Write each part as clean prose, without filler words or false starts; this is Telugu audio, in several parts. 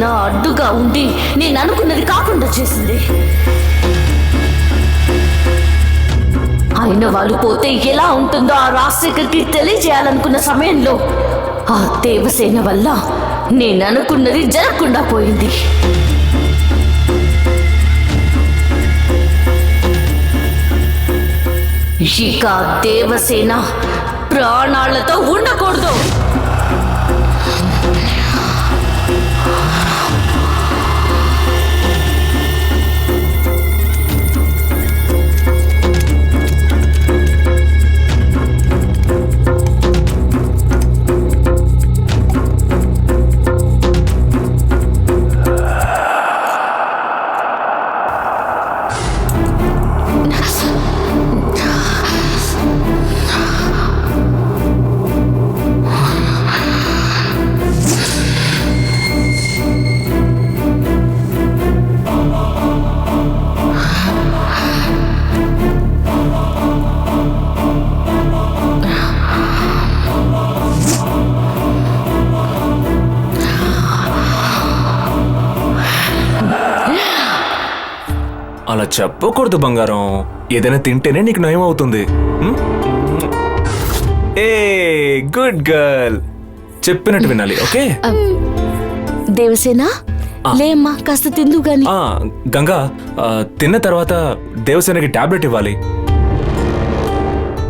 నా అడ్డుగా ఉండి నేను అనుకున్నది కాకుండా చేసింది. అయిన వాళ్ళు పోతే ఎలా ఉంటుందో ఆ రాజశేఖర్కి తెలియజేయాలనుకున్న సమయంలో ఆ దేవసేన వల్ల నేను అనుకున్నది జరగకుండా పోయింది. ఇక దేవసేన ప్రాణాలతో ఉండకూడదు. అలా చెప్పకూడదు బంగారం. ఏదైనా తింటేనే నీకు నయం అవుతుంది. ఏ గుడ్ గర్ల్, చెప్పినట్టు వినాలి. ఓకే దేవసేన లేమ్మా, కాస్త తిందు గాని. గంగా, తిన్న తర్వాత దేవసేనకి టాబ్లెట్ ఇవ్వాలి.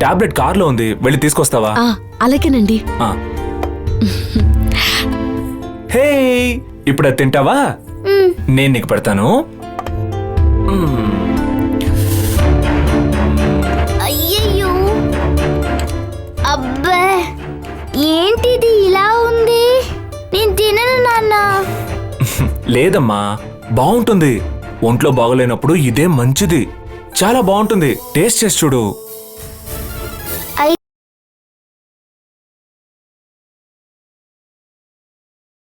టాబ్లెట్ కార్లో ఉంది, వెళ్ళి తీసుకొస్తావా? అలాగేనండి. హే, ఇప్పుడు అది తింటావా? నేను నీకు పెడతాను. అయ్యయ్యో, అబ్బా, ఏంటిది ఇలా ఉంది? నేను తినను నాన్న. లేదమ్మా, బాగుంటుంది. ఒంట్లో బాగలేనప్పుడు ఇదే మంచిది. చాలా బాగుంటుంది. టేస్ట్ చేసి చూడు.